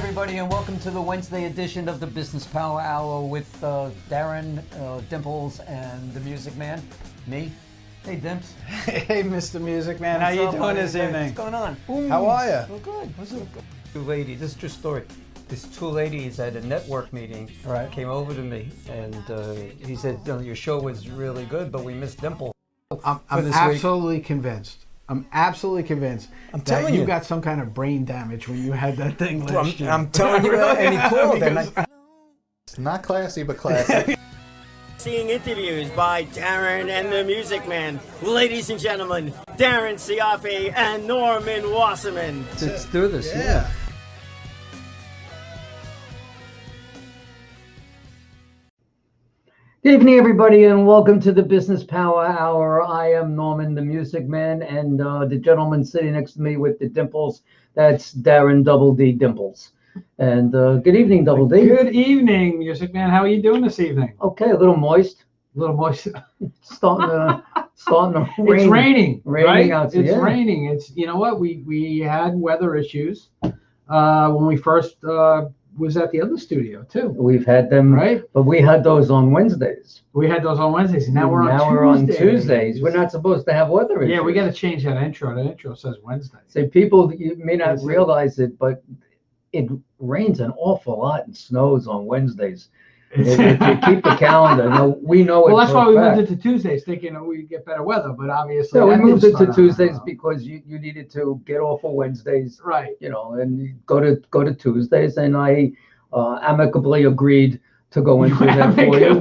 everybody, and welcome to the Wednesday edition of the Business Power Hour with Darren, Dimples, and the Music Man. Me. Hey, Dimps. Hey, Mr. Music Man. How you doing this evening? What's going on? How are you? Oh, good. What's up? Two ladies. This is a true story. These two ladies at a network meeting came over to me, and he said, your show was really good, but we missed Dimple. I'm absolutely convinced. I'm absolutely convinced that you got some kind of brain damage when you had that thing last year. I'm telling you that, and he called. It's not classy, but classy. Seeing interviews by Darren and the Music Man. Ladies and gentlemen, Darren Siafe and Norman Wasserman. Let's do this. Yeah. Good evening, everybody, and welcome to the Business Power Hour. I am Norman, the Music Man, and the gentleman sitting next to me with the dimples, that's Darren Double D Dimples. And good evening, Double D. Good evening, Music Man. How are you doing this evening? Okay, a little moist. A little moist. Starting to rain. It's raining, right? outside. It's raining. It's, you know what? We had weather issues when we first was at the other studio too. We've had them, right? But we had those on Wednesdays. We had those on Wednesdays, and now we're on Tuesdays. We're not supposed to have weather issues. Yeah, we got to change that intro. The intro says Wednesday. So people, you may not realize it, but it rains an awful lot and snows on Wednesdays. If you keep the calendar, we know it. Well, that's why we moved it to Tuesdays, thinking we'd get better weather. But obviously, we moved it to Tuesdays because you needed to get off of Wednesdays, right? And go to Tuesdays. And I amicably agreed to go into that for you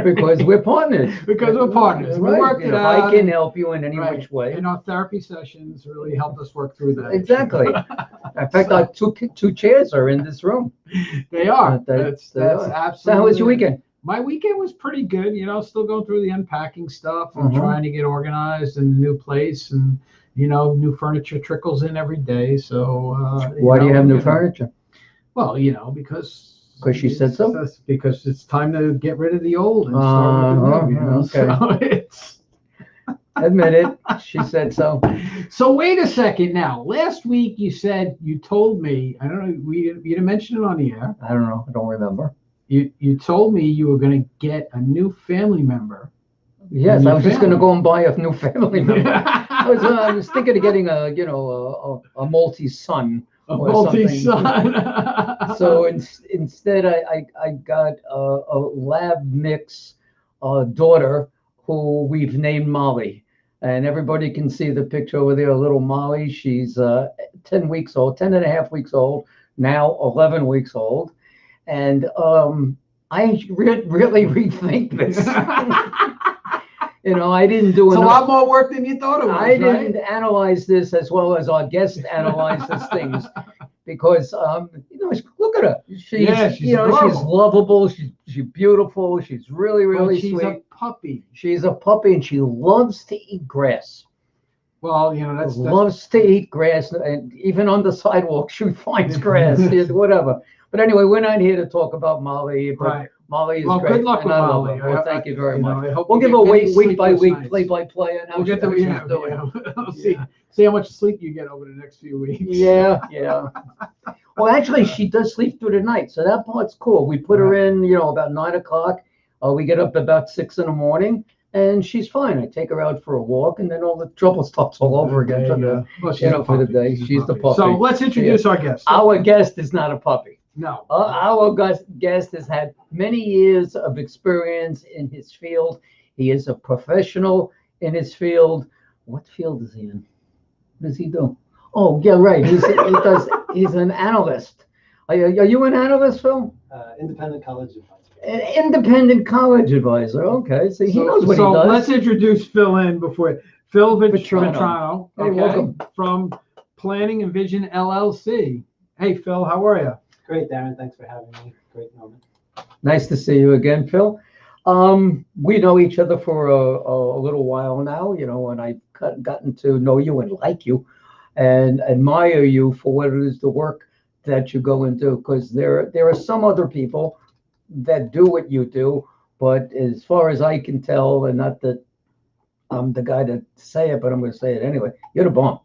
because we're partners. Right. We worked it out. I can help you in any which way. And our therapy sessions really helped us work through that. Exactly. In fact, our two chairs are in this room. They are. That's absolutely. So how was your weekend? My weekend was pretty good. Still going through the unpacking stuff and trying to get organized in a new place, and new furniture trickles in every day. So why do you have new furniture? Well, because she said so. Because it's time to get rid of the old and start with the new. So it's. Admit it. She said so. So wait a second now. Last week you told me, I don't know, you didn't mention it on the air. I don't know. I don't remember. You told me you were going to get a new family member. Yes, I was just going to go and buy a new family member. I was thinking of getting a Maltese son. A Maltese son. So instead, I got a lab mix daughter who we've named Molly. And everybody can see the picture over there, little Molly. She's 10 weeks old, 10 and a half weeks old, now 11 weeks old. And I really rethink this. I didn't do it's a lot more work than you thought it was. I didn't analyze this as well as our guest analyzes things. Because look at her. She's lovable. She's beautiful. She's really she's sweet. A puppy. She's a puppy, and she loves to eat grass. Well, that's loves to eat grass, and even on the sidewalk, she finds grass. Whatever. But anyway, we're not here to talk about Molly. But right. Molly is great. Good luck with Molly. Well, thank you very much. We'll give her week by week, play by play, and we'll get to We'll see how much sleep you get over the next few weeks. Yeah. Well, actually, she does sleep through the night, so that part's cool. We put her in, about 9 o'clock. We get up about 6 in the morning, and she's fine. I take her out for a walk, and then all the trouble starts all over again for the day. She's the puppy. So let's introduce our guest. Our guest is not a puppy. No. Our guest has had many years of experience in his field. He is a professional in his field. What field is he in? What does he do? Oh, yeah, right. He's an analyst. Are you an analyst, Phil? Independent college advisor. An independent college advisor. Okay, so he knows what he does. So let's introduce Phil before Phil Vetrano. Hey, welcome. From Planning and Vision LLC. Hey, Phil, how are you? Great, Darren. Thanks for having me. Great moment. Nice to see you again, Phil. We know each other for a little while now, and I've gotten to know you and like you and admire you for what it is, the work that you go and do, because there are some other people that do what you do, but as far as I can tell, and not that I'm the guy to say it, but I'm going to say it anyway, you're the bomb.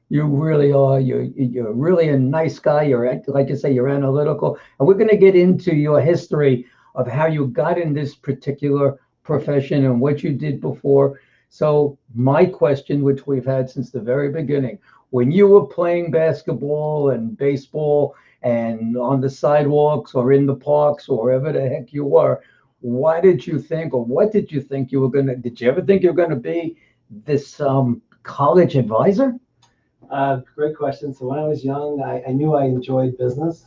You really are. You're really a nice guy. Like you say, you're analytical. And we're going to get into your history of how you got in this particular profession and what you did before. So my question, which we've had since the very beginning, when you were playing basketball and baseball and on the sidewalks or in the parks or wherever the heck you were, why did you think, or what did you think you were going to, did you ever think you were going to be this college advisor? Great question. So when I was young, I knew I enjoyed business.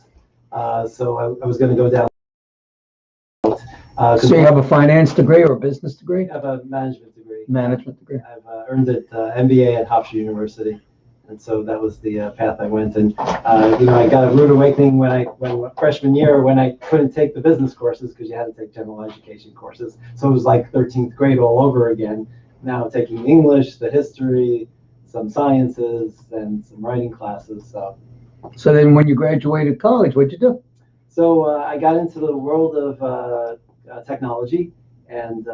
So I was going to go down. So you have a finance degree or a business degree? I have a management degree. Management degree. I've earned it MBA at Hofstra University. And so that was the path I went. And, I got a rude awakening when freshman year, when I couldn't take the business courses because you had to take general education courses. So it was like 13th grade all over again. Now taking English, the history, some sciences, and some writing classes. So then when you graduated college, what'd you do? So I got into the world of technology and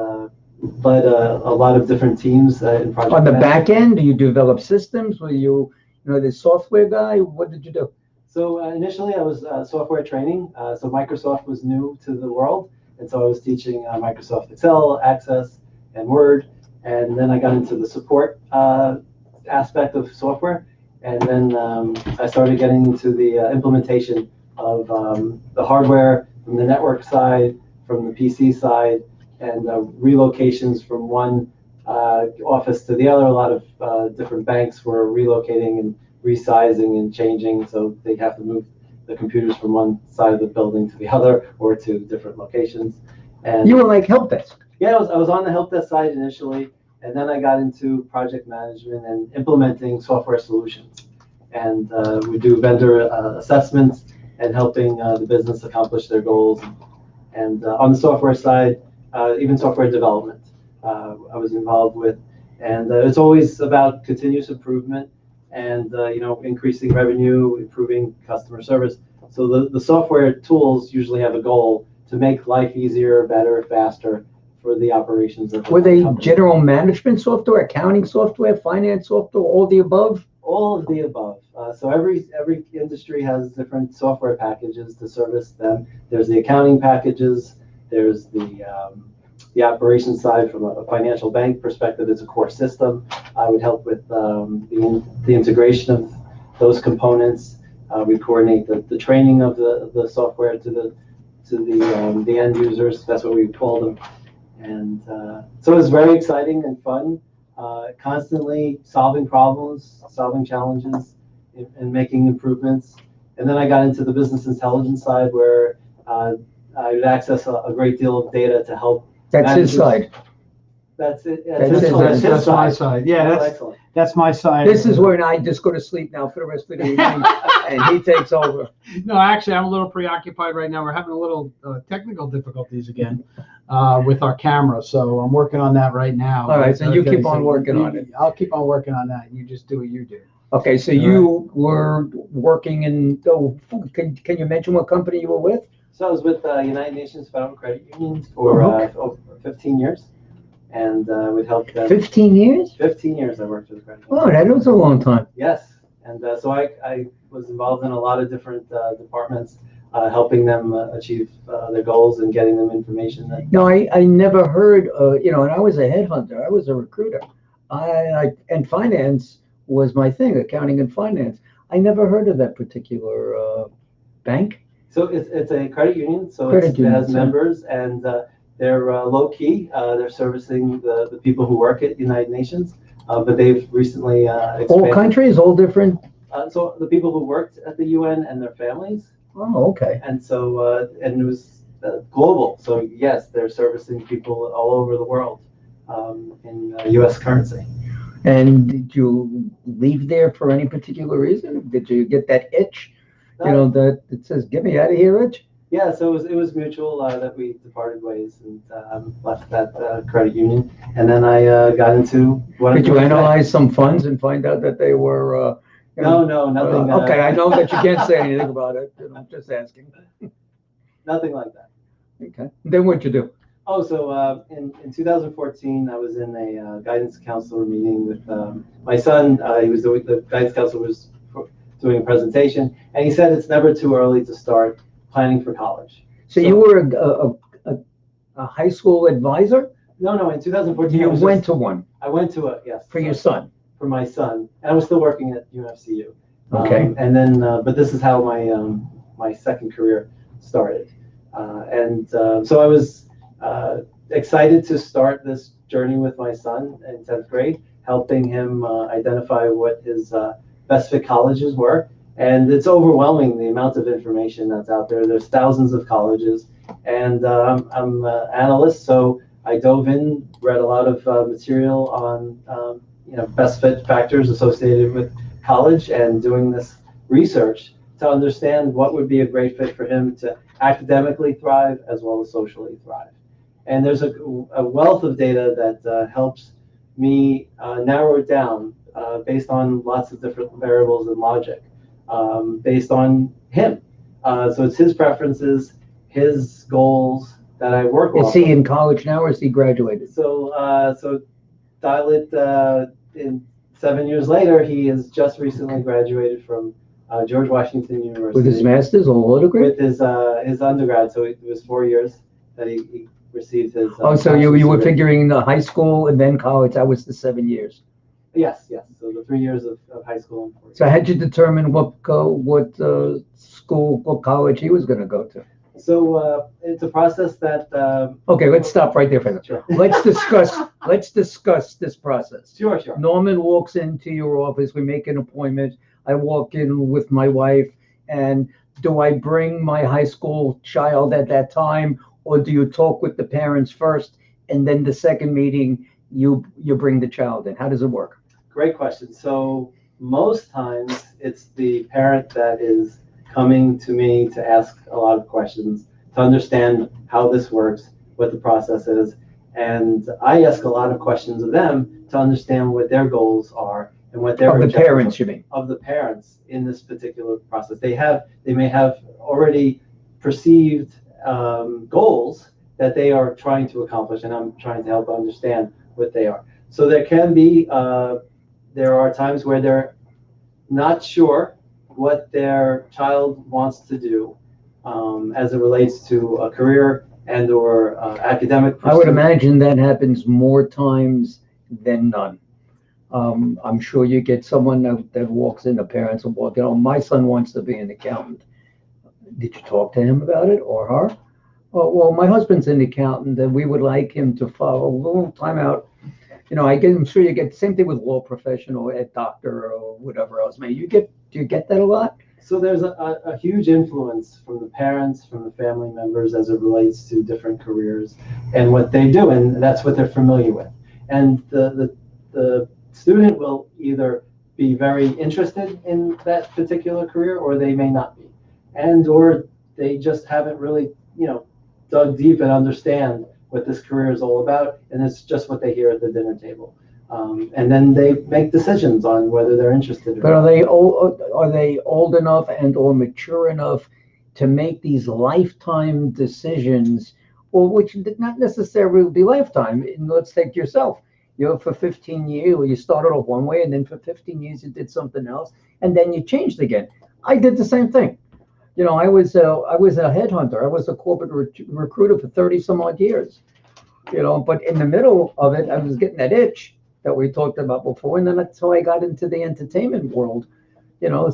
led a lot of different teams in project On the management. back end, do you develop systems? Were you the software guy? What did you do? So initially I was software training. So Microsoft was new to the world. And so I was teaching Microsoft Excel, Access, and Word. And then I got into the support aspect of software. And then I started getting into the implementation of the hardware from the network side, from the PC side, and relocations from one office to the other. A lot of different banks were relocating and resizing and changing, so they have to move the computers from one side of the building to the other or to different locations. And You were like help desk. yeah, I was on the help desk side initially, and then I got into project management and implementing software solutions. And we do vendor assessments and helping the business accomplish their goals. And on the software side, even software development, I was involved with. And it's always about continuous improvement and increasing revenue, improving customer service. So the software tools usually have a goal to make life easier, better, faster for the operations of the Were they company. general management software, accounting software, finance software, all the above? All of the above. So every industry has different software packages to service them. There's the accounting packages. There's the operations side from a financial bank perspective. It's a core system. I would help with the integration of those components. We coordinate the training of the software to the end users. That's what we call them. And so it was very exciting and fun. Constantly solving problems, solving challenges, and making improvements. And then I got into the business intelligence side where I would access a great deal of data to help. That's his side. That's it. That's my side. Yeah, Oh, that's excellent. that's my side. This is where I just go to sleep now for the rest of the evening, and he takes over. No, actually, I'm a little preoccupied right now. We're having a little technical difficulties again with our camera, so I'm working on that right now. All right, so you Okay, keep on working on it. I'll keep on working on that. You just do what you do. Okay, so you were working in, can you mention what company you were with? So I was with United Nations Federal Credit Union for over 15 years, and would help them. 15 years? 15 years I worked for the credit union. Oh, that was a long time. Yes, and so I was involved in a lot of different departments, helping them achieve their goals and getting them information. No, I never heard, and I was a headhunter. I was a recruiter. And finance was my thing, accounting and finance. I never heard of that particular bank. So it's a credit union, so Credit it has union, members, and they're low key. They're servicing the people who work at United Nations, but they've recently expanded. All countries, all different. So the people who worked at the UN and their families, Oh, okay. and so and it was global. So yes, they're servicing people all over the world in U.S. currency. And did you leave there for any particular reason? Did you get that itch? That it says, "Get me out of here, itch." Yeah, so it was mutual that we departed ways and left that credit union, and then I got into what. Did you analyze some funds and find out that they were? No, nothing. Okay, I know that you can't say anything about it. I'm just asking. Nothing like that. Okay. Then what'd you do? Oh, so in 2014, I was in a guidance counselor meeting with my son. He was the guidance counselor was doing a presentation, and he said it's never too early to start planning for college. So you were a high school advisor? No, in 2014. You went to one? I went to a, yes. For your son? For my son. And I was still working at UFCU. Okay. And then, but this is how my second career started. So I was excited to start this journey with my son in 10th grade, helping him identify what his best fit colleges were. And it's overwhelming the amount of information that's out there. There's thousands of colleges, and I'm an analyst, so I dove in, read a lot of material on best fit factors associated with college, and doing this research to understand what would be a great fit for him to academically thrive as well as socially thrive. And there's a wealth of data that helps me narrow it down based on lots of different variables and logic. Based on him. So it's his preferences, his goals that I work with. Is he in college now, or is he graduated? So dial it in 7 years later, he has just recently graduated from George Washington University. With his master's or law degree? With his undergrad, so it was 4 years that he received his. So you were figuring the high school and then college, that was the 7 years? Yes. So the 3 years of high school. So how'd you determine what school, what college he was going to go to? So it's a process that. Okay, let's stop right there for a minute. Sure. Let's discuss this process. Sure. Norman walks into your office. We make an appointment. I walk in with my wife, and do I bring my high school child at that time, or do you talk with the parents first, and then the second meeting you bring the child in? How does it work? Great question. So most times it's the parent that is coming to me to ask a lot of questions, to understand how this works, what the process is. And I ask a lot of questions of them to understand what their goals are and what their Of the parents, you mean? Of the parents in this particular process. They may have already perceived goals that they are trying to accomplish, and I'm trying to help understand what they are. So there can be there are times where they're not sure what their child wants to do as it relates to a career and or academic pursuit. I would imagine that happens more times than none. I'm sure you get someone that walks in, the parents will walk in, my son wants to be an accountant. Did you talk to him about it, or her? Well, my husband's an accountant, and we would like him to follow a little time out. I'm sure you get the same thing with law professional, a doctor, or whatever else. Do you get that a lot? So there's a huge influence from the parents, from the family members as it relates to different careers and what they do, and that's what they're familiar with. And the student will either be very interested in that particular career, or they may not be, or they just haven't really, dug deep and understand what this career is all about, and it's just what they hear at the dinner table. And then they make decisions on whether they're interested. But are they old enough and or mature enough to make these lifetime decisions, or which did not necessarily be lifetime? Let's take yourself. For 15 years, you started off one way, and then for 15 years you did something else, and then you changed again. I did the same thing. I was a headhunter. I was a corporate recruiter for 30 some odd years. But in the middle of it, I was getting that itch that we talked about before, and then that's how I got into the entertainment world.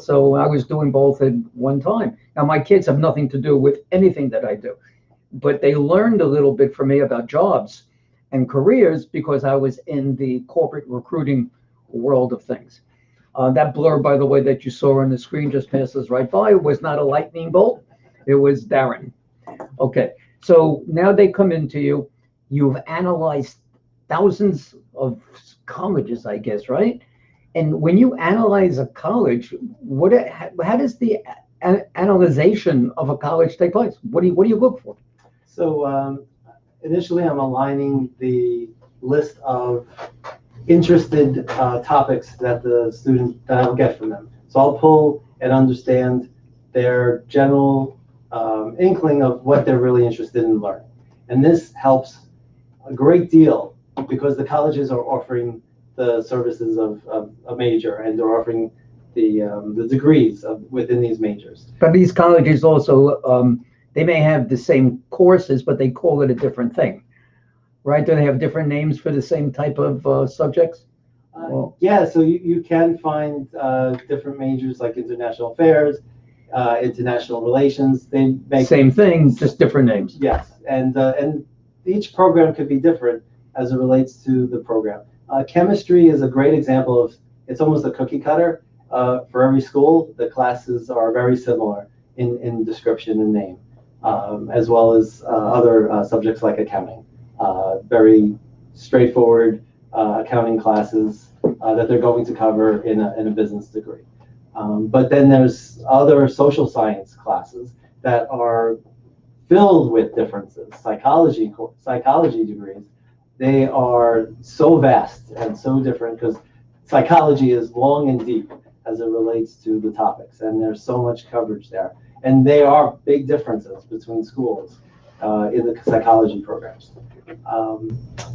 So I was doing both at one time. Now my kids have nothing to do with anything that I do, but they learned a little bit from me about jobs and careers because I was in the corporate recruiting world of things. That blur, by the way, that you saw on the screen just passes right by was not a lightning bolt. It was Darren. Okay, so now they come into you. You've analyzed thousands of colleges, I guess, right? And when you analyze a college, how does the analyzation of a college take place? What do you look for? So initially, I'm aligning the list of interested topics that I'll get from them. So I'll pull and understand their general inkling of what they're really interested in learning. And this helps a great deal because the colleges are offering the services of a major, and they're offering the degrees within these majors. But these colleges also, they may have the same courses, but they call it a different thing, right? Do they have different names for the same type of subjects? Yeah, so you can find different majors like international affairs, international relations. They make Same thing, just different names. Yes, and each program could be different as it relates to the program. Chemistry is a great example of, it's almost a cookie cutter for every school. The classes are very similar in description and name, as well as other subjects like accounting. Very straightforward accounting classes that they're going to cover in a business degree. But then there's other social science classes that are filled with differences. Psychology degrees, they are so vast and so different because psychology is long and deep as it relates to the topics, and there's so much coverage there. And they are big differences between schools in the psychology programs.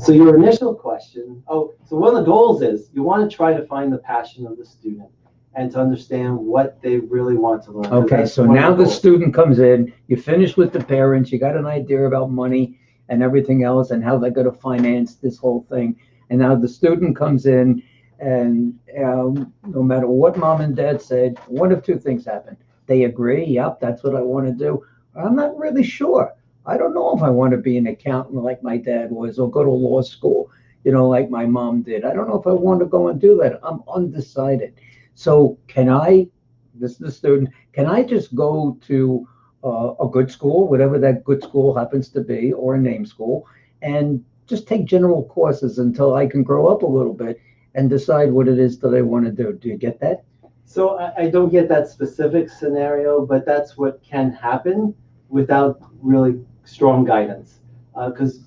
So your initial question, so one of the goals is you want to try to find the passion of the student and to understand what they really want to learn. Okay, so now the student comes in, you finish with the parents, you got an idea about money and everything else and how they're going to finance this whole thing. And now the student comes in, and no matter what mom and dad said, one of two things happen. They agree, yep, that's what I want to do. I'm not really sure. I don't know if I want to be an accountant like my dad was, or go to law school, like my mom did. I don't know if I want to go and do that. I'm undecided. So this is the student, can I just go to a good school, whatever that good school happens to be, or a name school, and just take general courses until I can grow up a little bit and decide what it is that I want to do? Do you get that? So I don't get that specific scenario, but that's what can happen without really strong guidance. Because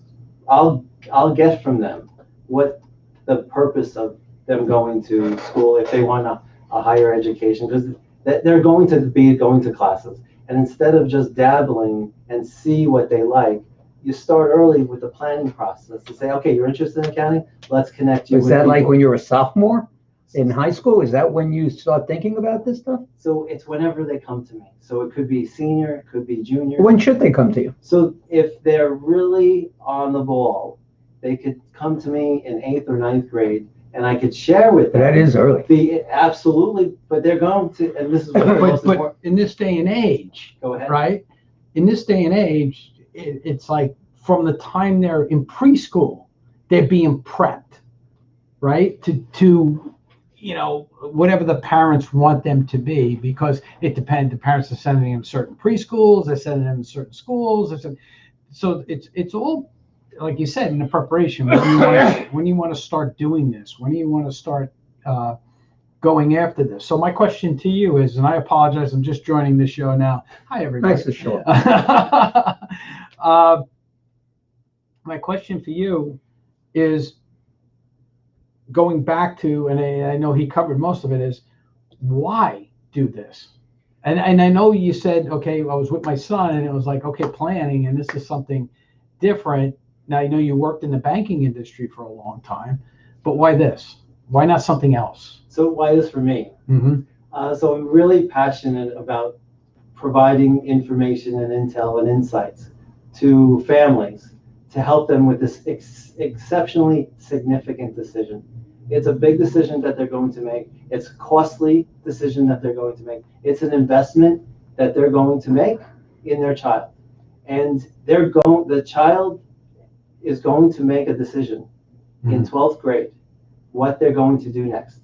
I'll get from them what the purpose of them going to school, if they want a higher education, because they're going to be going to classes. And instead of just dabbling and see what they like, you start early with the planning process to say, okay, you're interested in accounting, let's connect you with Is that people. like when you're a sophomore in high school? Is that when you start thinking about this stuff? So it's whenever they come to me. So it could be senior, it could be junior. When should they come to you? So if they're really on the ball, they could come to me in 8th or 9th grade, and I could share with them. That is early. Absolutely, but they're going to, and this is what the most important. But in this day and age, Go ahead. right? In this day and age, it's like from the time they're in preschool, they're being prepped, right? To whatever the parents want them to be, because it depends. The parents are sending them certain preschools, they're sending them to certain schools. So it's all, like you said, in the preparation. When you want to start doing this, when do you want to start going after this? So my question to you is, and I apologize, I'm just joining the show now. Hi, everybody. Nice to show My question for you is, going back to, and I know he covered most of it, is why do this? And I know you said, okay, I was with my son, and it was like, okay, planning, and this is something different. Now, I know you worked in the banking industry for a long time, but why this? Why not something else? So why this for me? Mm-hmm. So I'm really passionate about providing information and intel and insights to families to help them with this exceptionally significant decision. It's a big decision that they're going to make. It's a costly decision that they're going to make. It's an investment that they're going to make in their child. And the child is going to make a decision in 12th grade, what they're going to do next.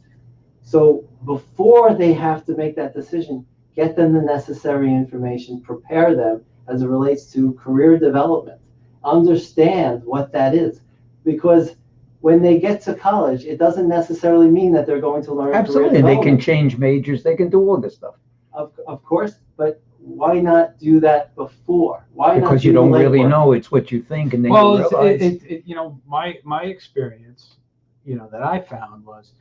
So before they have to make that decision, get them the necessary information, prepare them as it relates to career development, understand what that is. Because when they get to college, it doesn't necessarily mean that they're going to learn. Absolutely, they can change majors, they can do all this stuff. Of course, but why not do that before? Why because not you don't really work? know, it's what you think, and then Well, you realize. my experience, that I found was,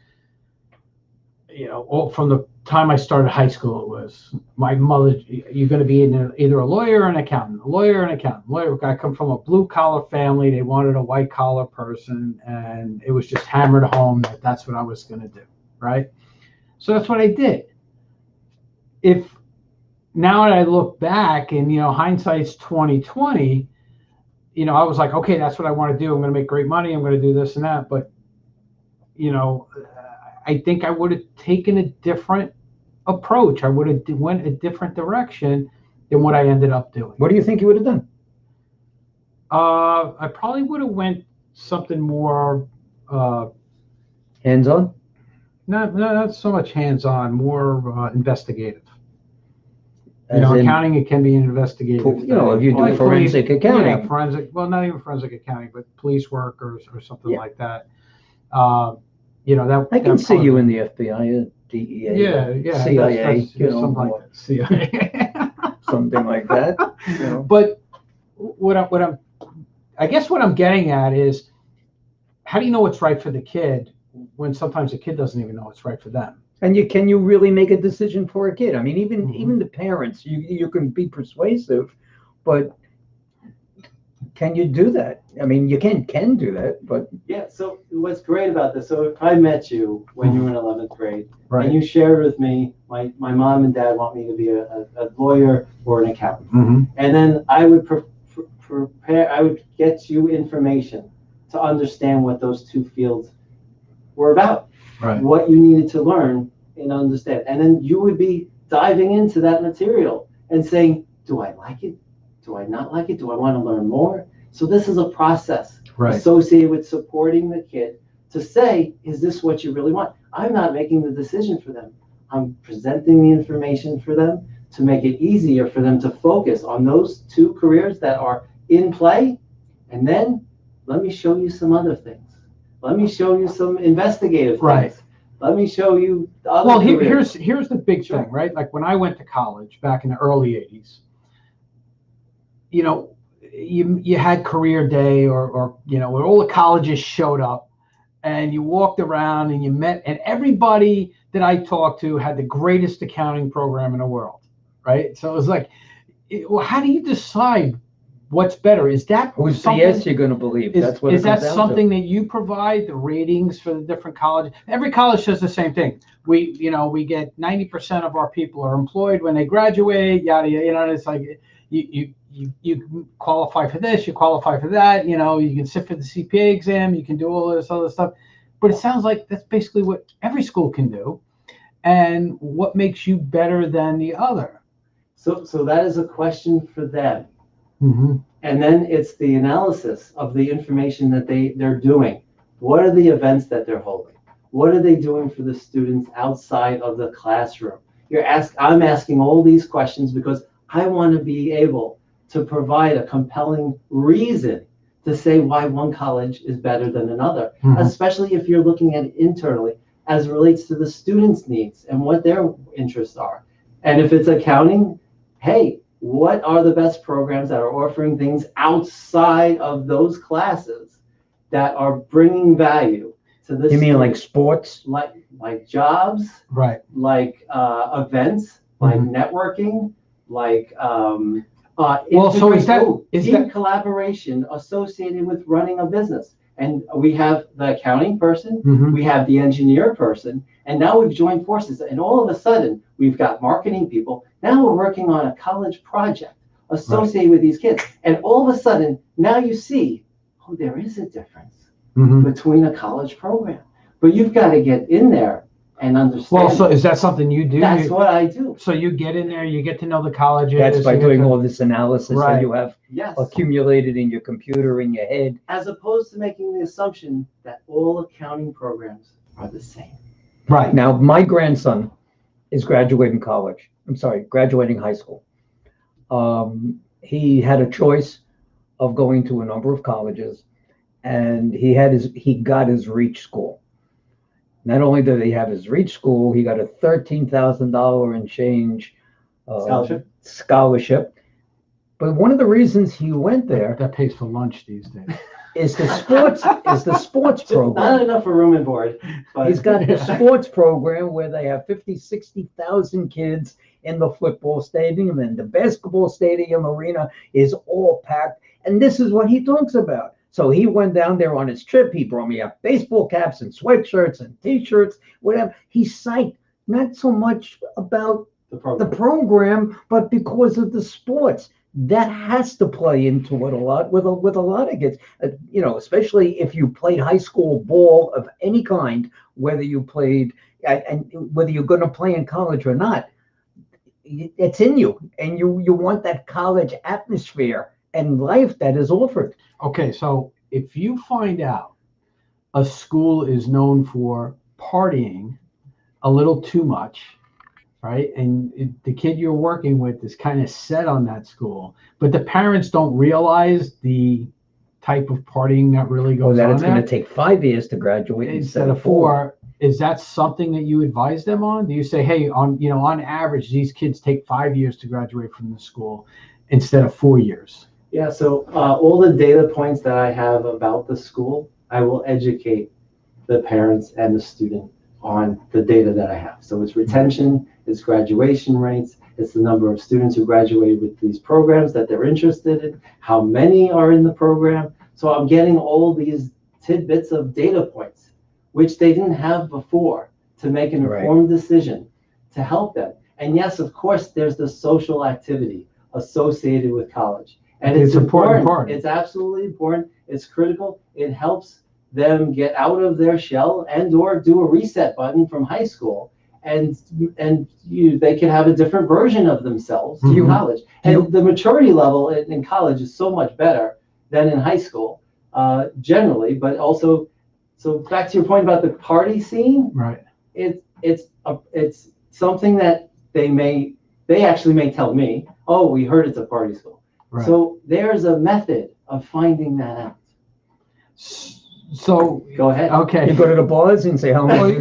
from the time I started high school, it was my mother, you're going to be either a lawyer or an accountant, a lawyer or an accountant. Lawyer, I come from a blue collar family. They wanted a white collar person, and it was just hammered home that that's what I was going to do, right? So that's what I did. If now that I look back and, hindsight's 2020, I was like, okay, that's what I want to do. I'm going to make great money. I'm going to do this and that. But, I think I would have taken a different approach. I would have went a different direction than what I ended up doing. What do you think you would have done? I probably would have went something more hands-on. Not so much hands-on, more investigative. As in, accounting, it can be investigative. If you do forensic accounting. Yeah, forensic. Well, not even forensic accounting, but police work or something like that. That I can see you in the FBI, DEA, CIA, something like that. CIA, something like that. But I guess what I'm getting at is, how do you know what's right for the kid when sometimes the kid doesn't even know what's right for them? And can you really make a decision for a kid? I mean, even the parents, you can be persuasive, but can you do that? I mean, you can do that, but yeah. So what's great about this? So if I met you when you were in 11th grade, right, and you shared with me, my mom and dad want me to be a lawyer or an accountant, and then I would prepare. I would get you information to understand what those two fields were about, right, what you needed to learn and understand, and then you would be diving into that material and saying, "Do I like it? Do I not like it? Do I want to learn more?" So this is a process associated with supporting the kid to say, is this what you really want? I'm not making the decision for them. I'm presenting the information for them to make it easier for them to focus on those two careers that are in play. And then let me show you some other things. Let me show you some investigative things. Let me show you the other careers. Here's the big thing, right? Like when I went to college back in the early 80s, you had career day or where all the colleges showed up, and you walked around and you met, and everybody that I talked to had the greatest accounting program in the world, right? So it was like, how do you decide what's better? Is that who's BS you're going to believe? That's what is that something that you provide, the ratings for the different colleges? Every college does the same thing. We get 90% of our people are employed when they graduate, yada yada. It's like you qualify for this, you qualify for that, you can sit for the CPA exam, you can do all this other stuff. But it sounds like that's basically what every school can do. And what makes you better than the other? So that is a question for them. And then it's the analysis of the information that they're doing. What are the events that they're holding? What are they doing for the students outside of the classroom? I'm asking all these questions because I want to be able to provide a compelling reason to say why one college is better than another, especially if you're looking at it internally as it relates to the students' needs and what their interests are. And if it's accounting, hey, what are the best programs that are offering things outside of those classes that are bringing value to the You mean like sports? Like jobs, right? Like events, like networking, like so is that collaboration associated with running a business? And we have the accounting person, we have the engineer person, and now we've joined forces. And all of a sudden, we've got marketing people. Now we're working on a college project associated with these kids. And all of a sudden, now you see, there is a difference between a college program. But you've got to get in there and understand. Well, so is that something you do? That's what I do. So you get in there, you get to know the colleges. That's by doing all this analysis that you have Yes. accumulated in your computer, in your head. As opposed to making the assumption that all accounting programs are the same. Right. Now, my grandson is graduating high school. He had a choice of going to a number of colleges, and he got his reach school. Not only did he have his reach school, he got a $13,000 and change scholarship. But one of the reasons he went there, that pays for lunch these days. is the sports Not program. enough for room and board, but He's got the sports program where they have 50, 60,000 kids in the football stadium, and the basketball stadium arena is all packed. And this is what he talks about. So he went down there on his trip. He brought me up baseball caps and sweatshirts and T-shirts, whatever. He's psyched, not so much about the the program. program, but because of the sports. That has to play into it a lot with a lot of kids. Especially if you played high school ball of any kind, whether you played and whether you're going to play in college or not. It's in you, and you want that college atmosphere and life that is offered. Okay, so if you find out a school is known for partying a little too much, right? And the kid you're working with is kind of set on that school, but the parents don't realize the type of partying that really goes That on it's there going to take 5 years to graduate instead of 4. Is that something that you advise them on? Do you say, hey, on average, these kids take 5 years to graduate from the school instead of 4 years? Yeah, so all the data points that I have about the school, I will educate the parents and the student on the data that I have. So it's retention, it's graduation rates, it's the number of students who graduate with these programs that they're interested in, how many are in the program. So I'm getting all these tidbits of data points, which they didn't have before, to make an informed decision to help them. And yes, of course, there's the social activity associated with college. And it's important. It's absolutely important. It's critical. It helps them get out of their shell and or do a reset button from high school, and they can have a different version of themselves in college. And the maturity level in college is so much better than in high school, generally. But also, so back to your point about the party scene, right? It's something that they actually may tell me, oh, we heard it's a party school. Right. So there's a method of finding that out. So go ahead. Okay. You go to the bars and say how much.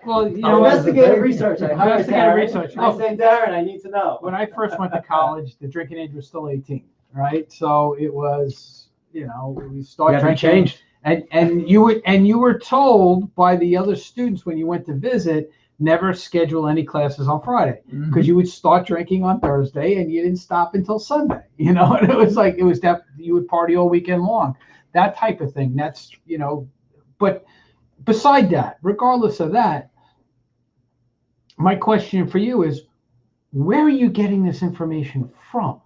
Investigative research. I hire Darren. Research. I say, Darren, I need to know. When I first went to college, the drinking age was still 18, right? So it was, we start drinking. Changed. And you were told by the other students when you went to visit, never schedule any classes on Friday, because you would start drinking on Thursday and you didn't stop until Sunday. And it was like you would party all weekend long. That type of thing. That's, but beside that, regardless of that, my question for you is, where are you getting this information from?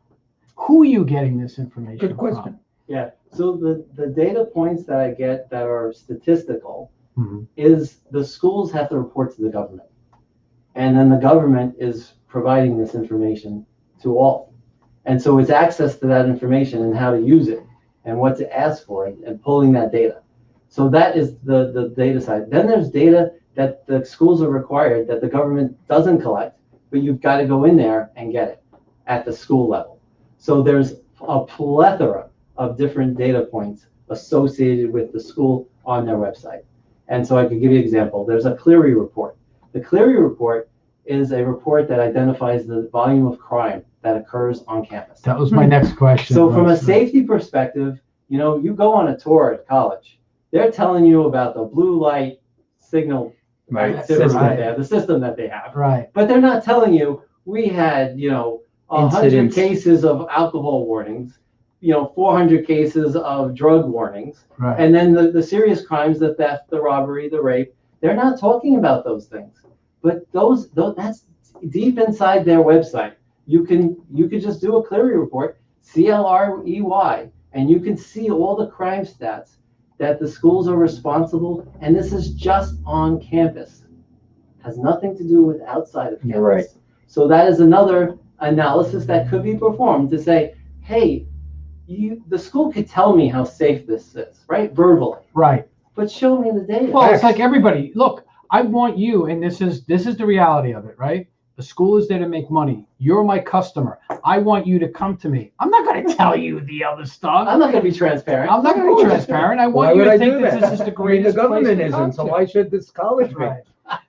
Who are you getting this information from? Good question. Yeah. So the data points that I get that are statistical is the schools have to report to the government. And then the government is providing this information to all. And so it's access to that information and how to use it and what to ask for and pulling that data. So that is the data side. Then there's data that the schools are required that the government doesn't collect, but you've got to go in there and get it at the school level. So there's a plethora of different data points associated with the school on their website. And so I could give you an example. There's a Clery report. The Clery report is a report that identifies the volume of crime that occurs on campus. That was my next question. So from a safety perspective, you go on a tour at college, they're telling you about the blue light signal the system that they have. Right. But they're not telling you we had, 100 cases of alcohol warnings, 400 cases of drug warnings. Right. And then the serious crimes, the theft, the robbery, the rape, they're not talking about those things. But those that's deep inside their website. You could just do a Clery report, CLREY, and you can see all the crime stats that the schools are responsible. And this is just on campus. Has nothing to do with outside of campus. You're right. So that is another analysis that could be performed to say, hey, the school could tell me how safe this is, right? Verbally. Right. But show me the data. Well, it's like everybody. Look, I want you, and this is the reality of it, right? The school is there to make money. You're my customer. I want you to come to me. I'm not going to tell you the other stuff. I'm not going to be transparent. I'm not going to be transparent. I want you to think this is the greatest the government place to isn't, so why should this college be? Right.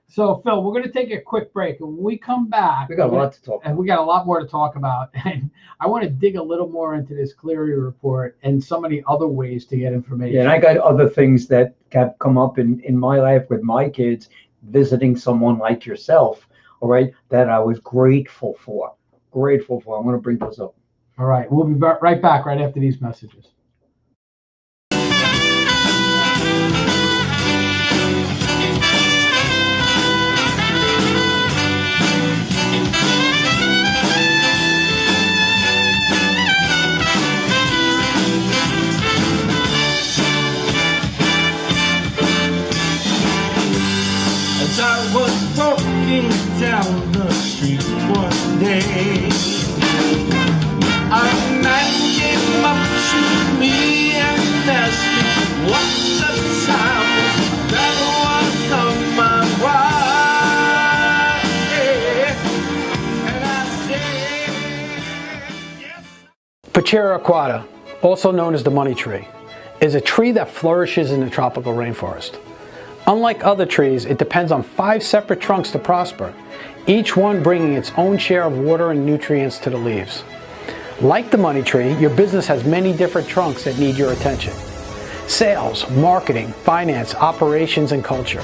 So, Phil, we're going to take a quick break. And when we come back, We got a lot to talk and about. we got a lot more to talk about. And I want to dig a little more into this Cleary report and some of the other ways to get information. Yeah, and I got other things that have come up in my life with my kids, visiting someone like yourself, all right, that I was grateful for. Grateful for. I'm going to bring those up. All right. We'll be right back right after these messages. As I was walking down the street one day, a man came up to me and asked me what the time was that was on my way. And I said, yes. Pachera aquata, also known as the money tree, is a tree that flourishes in the tropical rainforest. Unlike other trees, it depends on 5 separate trunks to prosper, each one bringing its own share of water and nutrients to the leaves. Like the money tree, your business has many different trunks that need your attention. Sales, marketing, finance, operations, and culture.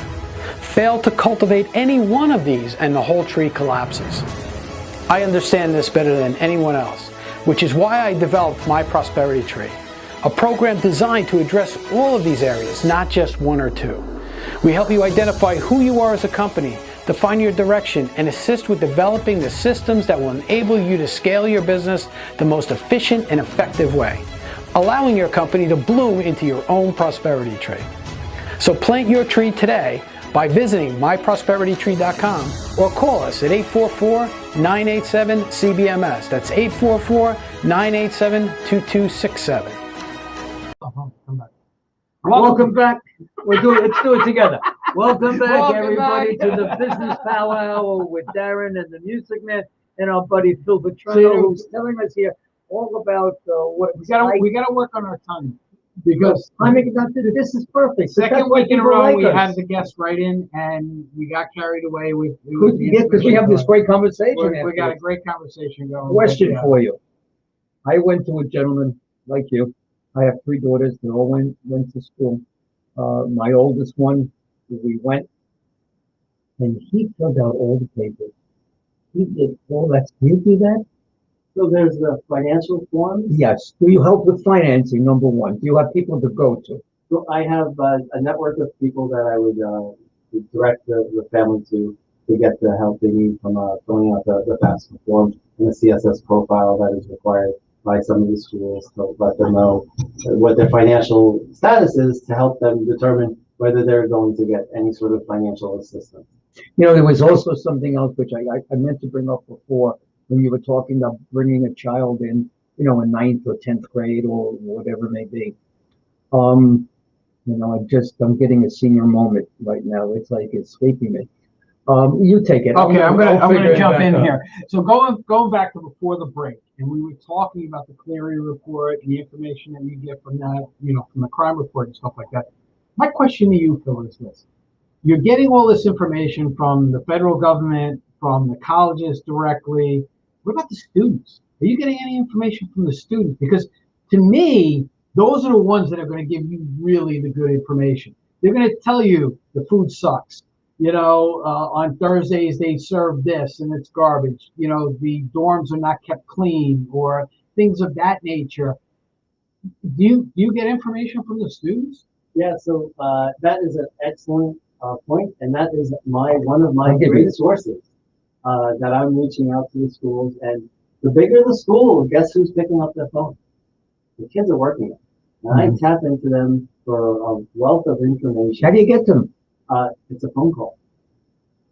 Fail to cultivate any one of these and the whole tree collapses. I understand this better than anyone else, which is why I developed My Prosperity Tree, a program designed to address all of these areas, not just one or two. We help you identify who you are as a company, define your direction, and assist with developing the systems that will enable you to scale your business the most efficient and effective way, allowing your company to bloom into your own prosperity tree. So plant your tree today by visiting myprosperitytree.com or call us at 844-987-CBMS. That's 844-987-2267. Welcome back. Let's do it together. Welcome back, Welcome everybody, back. to the Business Powwow with Darren and the Music Man and our buddy Phil Vetrano, who's telling us here all about what We gotta work on our tongue because this is perfect. second That's why week in a people row like we us. had the guest right in and we got carried away with Because we have this great conversation. we got a afterwards. great conversation going. Question for you. I went to a gentleman like you. I have 3 daughters. They all went to school. My oldest one, we went, and he filled out all the papers. He did all that. Do you do that? So there's the financial forms. Yes. Do you help with financing, number one? Do you have people to go to? So I have a network of people that I would direct the family to get the help they need from filling out the FAFSA form and the CSS profile that is required by some of the schools to let them know what their financial status is to help them determine whether they're going to get any sort of financial assistance. You know, there was also something else which I meant to bring up before when you were talking about bringing a child in, in 9th or 10th grade or whatever it may be. I'm getting a senior moment right now. It's like it's escaping me. You take it. Okay, I'm I'll gonna figure it jump back in up. here. So going back to before the break, and we were talking about the Cleary report and the information that you get from that, from the crime report and stuff like that. My question to you, Phil, is this: you're getting all this information from the federal government, from the colleges directly. What about the students? Are you getting any information from the students? Because to me, those are the ones that are going to give you really the good information. They're going to tell you the food sucks. On Thursdays they serve this and it's garbage. The dorms are not kept clean or things of that nature. Do you get information from the students? Yeah, so that is an excellent point, and that is one of my great sources that I'm reaching out to the schools. And the bigger the school, guess who's picking up their phone? The kids are working. And I tap into them for a wealth of information. How do you get them? It's a phone call.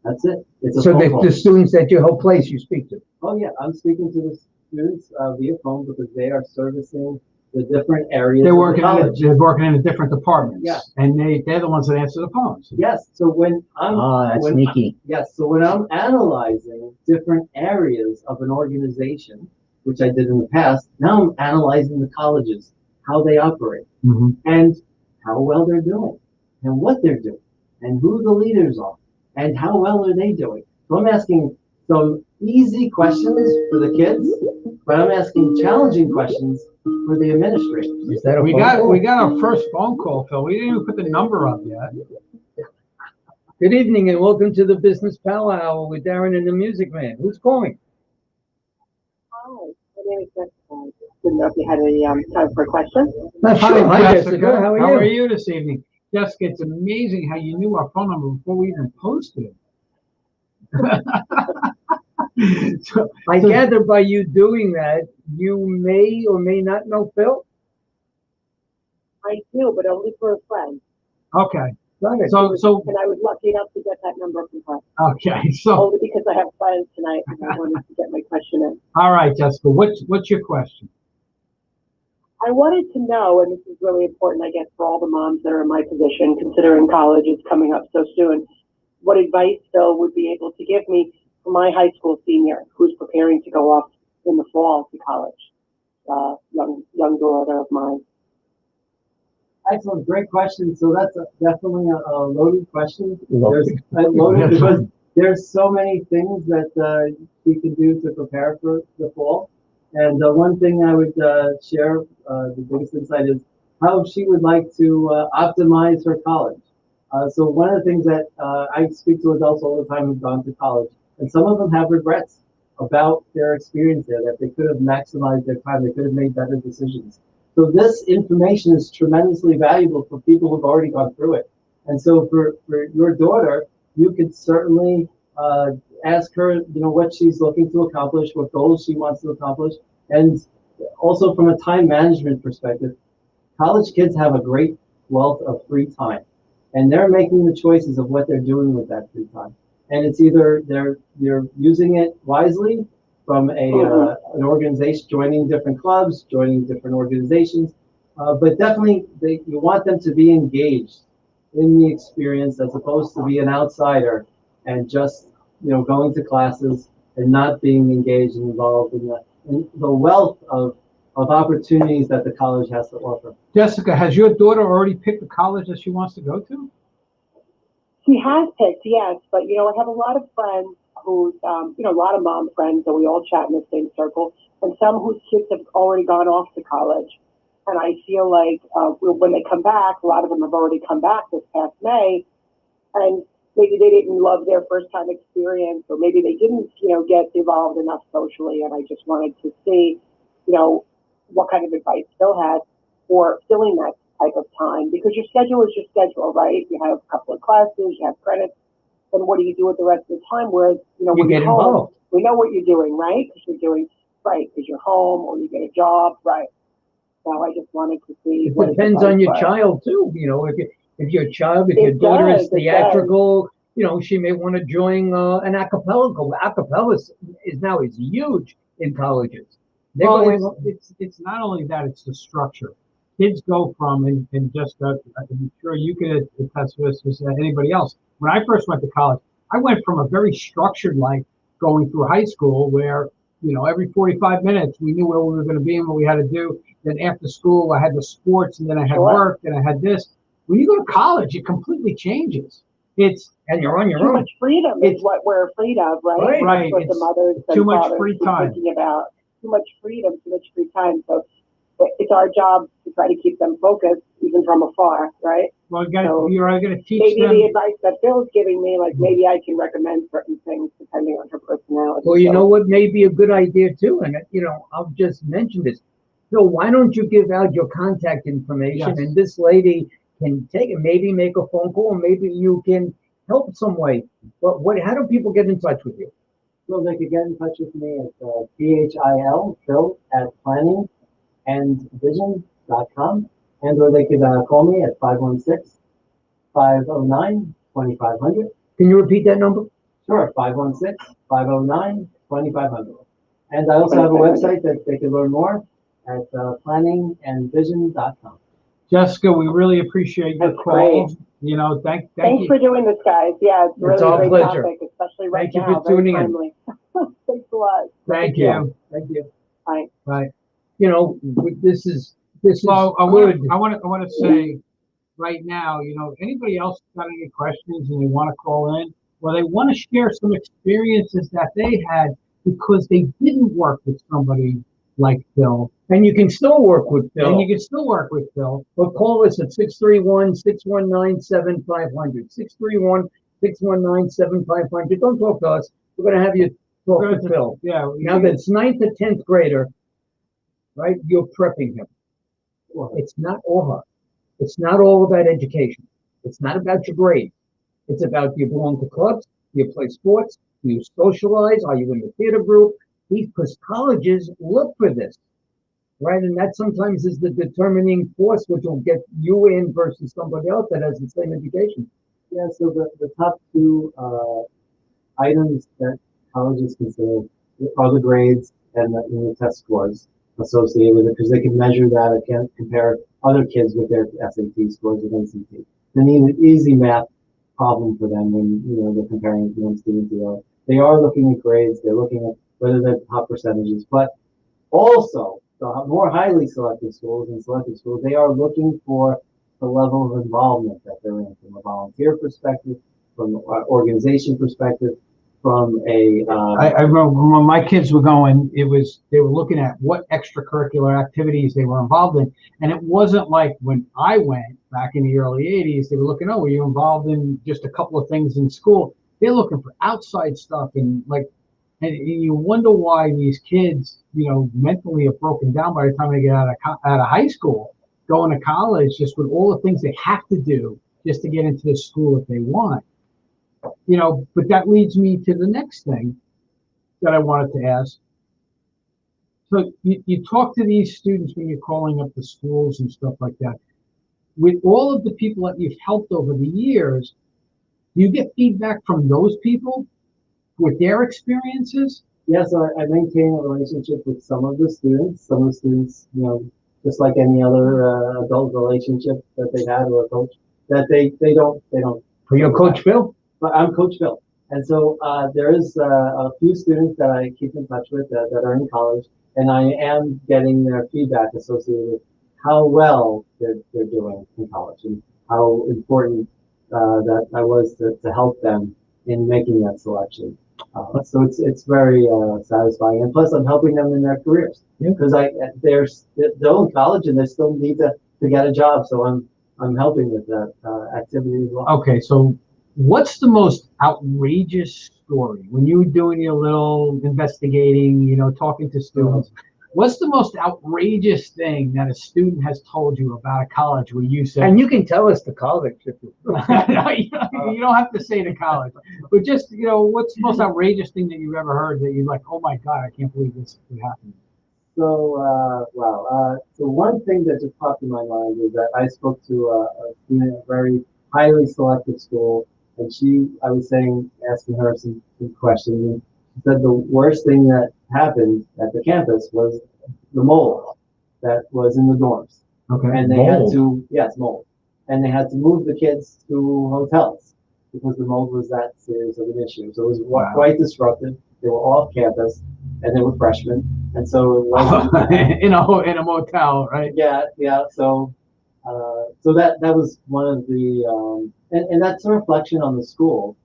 That's it. It's a So phone call. the students that you help place, you speak to. Oh yeah, I'm speaking to the students via phone because they are servicing the different areas. They're of the working. college. They're working in the different departments. Yeah. And they're the ones that answer the phones. Yes. So when I'm That's sneaky. Yes. So when I'm analyzing different areas of an organization, which I did in the past, now I'm analyzing the colleges, how they operate, and how well they're doing, and what they're doing, and who the leaders are, and how well are they doing? So I'm asking some easy questions for the kids, but I'm asking challenging questions for the administrators. Is that a We phone got call? we got our first phone call, Phil. We didn't even put the number up yet. Good evening and welcome to the Business Power Hour with Darren and the Music Man. Who's calling? Hi, my name is Jessica. Didn't know if you had any time for a question. Hi, Jessica. How are you? this evening? Jessica, it's amazing how you knew our phone number before we even posted it. I gather by you doing that, you may or may not know Phil. I do, but only for a friend. Okay. Got it. So And I was lucky enough to get that number from her. okay. So Only because I have plans tonight and I wanted to get my question in. all right, Jessica. What's your question? I wanted to know, and this is really important, I guess, for all the moms that are in my position, considering college is coming up so soon, what advice Phil would be able to give me for my high school senior who's preparing to go off in the fall to college, young daughter of mine. Excellent, great question. So that's definitely a loaded question. Loaded. Loaded because there's so many things that we can do to prepare for the fall. And one thing I would share, the biggest insight is how she would like to optimize her college. So one of the things that I speak to adults all the time who've gone to college, and some of them have regrets about their experience there, that they could have maximized their time, they could have made better decisions. So this information is tremendously valuable for people who've already gone through it. And so for your daughter, you could certainly ask her, what she's looking to accomplish, what goals she wants to accomplish. And also from a time management perspective, college kids have a great wealth of free time. And they're making the choices of what they're doing with that free time. And it's either they're using it wisely from an organization, joining different clubs, joining different organizations, but definitely you want them to be engaged in the experience as opposed to be an outsider and just going to classes and not being engaged and involved in the wealth of opportunities that the college has to offer. Jessica, has your daughter already picked the college that she wants to go to? She has picked, yes, but I have a lot of friends who's, a lot of mom friends, and we all chat in the same circle, and some whose kids have already gone off to college. And I feel like when they come back, a lot of them have already come back this past May, and maybe they didn't love their first time experience, or maybe they didn't, get involved enough socially. And I just wanted to see, what kind of advice Phil had for filling that type of time, because your schedule is your schedule, right? You have a couple of classes, you have credits, and what do you do with the rest of the time? Whereas, You when get you're home, involved. we know what you're doing, right? Because you're home or you get a job, right? So I just wanted to see. It depends on your child too. If your daughter is theatrical, she may want to join an a cappella. Acapella is huge in colleges. Well, it's not only that; it's the structure. Kids go from and just I'm sure you can attest to this as anybody else. When I first went to college, I went from a very structured life going through high school where every 45 minutes we knew where we were going to be and what we had to do. Then after school, I had the sports, and then I had work, and I had this. When you go to college, it completely changes. And you're on your own. Too much freedom is what we're afraid of, right? Right. That's what the mothers and Too much fathers free were time. thinking about. Too much freedom, too much free time. So it's our job to try to keep them focused, even from afar, right? Well, you're going to teach maybe them. the advice that Phil's giving me, like maybe I can recommend certain things depending on her personality. Well, you know what may be a good idea too, and I'll just mention this. So why don't you give out your contact information, Yes. and this lady can take it, maybe make a phone call, maybe you can help some way. But how do people get in touch with you? So they could get in touch with me at Phil at planningandvision.com, or they could call me at 516-509-2500. Can you repeat that number? Sure, 516-509-2500. And I also have a website that they can learn more at planningandvision.com. Jessica, we really appreciate your That's call. great. Thank Thanks you. for doing this, guys. Yeah, it's really our a great pleasure. topic, especially right Thank you now. for tuning in. Timely. Thanks a lot. Thank you. Thank you. Bye. Right. This is Well, I good. want to say right now, anybody else got any questions and you want to call in, Well, they want to share some experiences that they had because they didn't work with somebody like Phil. And you can still work with Phil. And you can still work with Phil. But call us at 631-619-7500. 631-619-7500. Don't talk to us. We're going to have you talk to Phil. Yeah. Now that's 9th to 10th grader, right? You're prepping him. It's not over. It's not all about education. It's not about your grades. It's about, do you belong to clubs? Do you play sports? Do you socialize? Are you in the theater group? Because colleges look for this, right? And that sometimes is the determining force which will get you in versus somebody else that has the same education. Yeah, so the top two items that colleges consider are the grades and the test scores associated with it, because they can measure that and can compare other kids with their SAT scores with NCT. They need an easy math problem for them when they're comparing one student to the other. They are looking at grades. They're looking at whether they're top percentages, but also the more highly selected schools and selected schools, they are looking for the level of involvement that they're in from a volunteer perspective, from an organization perspective, from a. I remember when my kids were going, they were looking at what extracurricular activities they were involved in, and it wasn't like when I went back in the early '80s. They were looking, oh, were you involved in just a couple of things in school? They're looking for outside stuff and you wonder why these kids, mentally are broken down by the time they get out of high school, going to college, just with all the things they have to do just to get into the school that they want. But that leads me to the next thing that I wanted to ask. So you talk to these students when you're calling up the schools and stuff like that. With all of the people that you've helped over the years, do you get feedback from those people with their experiences? Yeah, so I maintain a relationship with some of the students. Some of the students, just like any other adult relationship that they had or a coach, that they don't. Are you Coach Phil? But I'm Coach Phil, and so there is a few students that I keep in touch with that are in college, and I am getting their feedback associated with how well they're doing in college and how important that I was to help them in making that selection. So it's very satisfying, and plus I'm helping them in their careers because they're still in college and they still need to get a job. So I'm helping with that activity as well. Okay, so what's the most outrageous story when you were doing your little investigating, talking to students? What's the most outrageous thing that a student has told you about a college where you said? And you can tell us the college if you. You don't have to say the college, but just what's the most outrageous thing that you've ever heard that you're like, oh my God, I can't believe this could happen. So so one thing that just popped in my mind is that I spoke to a student at a very highly selected school, and I was asking her some questions, and she said the worst thing that happened at the campus was the mold that was in the dorms. Okay. And they had to, yes, mold. And they had to move the kids to hotels because the mold was that serious of an issue. So it was quite disruptive. They were off campus and they were freshmen. And so it was in a motel, right? Yeah. So that was one of the and that's a reflection on the school.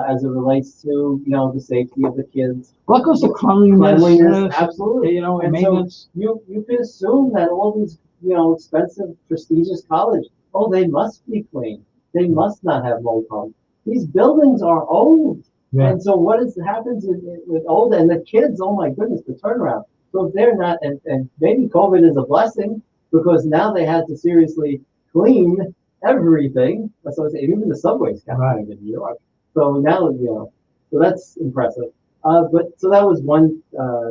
As it relates to the safety of the kids. What goes to cleanliness? Absolutely. And maintenance. So you can assume that all these expensive, prestigious college, they must be clean. They must not have mold problems. These buildings are old, and so what happens with old and the kids? Oh my goodness, the turnaround. So if they're not, and maybe COVID is a blessing because now they had to seriously clean everything. So even the subways got cleaned in New York. So now, so that's impressive. But so that was one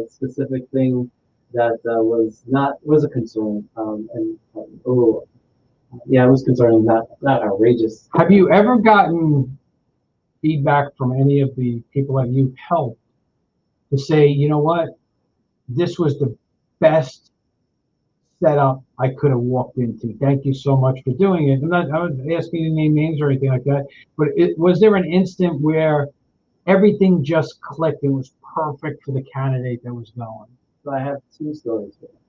specific thing that was a concern. It was concerning, not outrageous. Have you ever gotten feedback from any of the people that you've helped to say, you know what, this was the best setup I could have walked into. Thank you so much for doing it. I'm not asking you to name names or anything like that, but was there an instant where everything just clicked and was perfect for the candidate that was going? So I have two stories for that.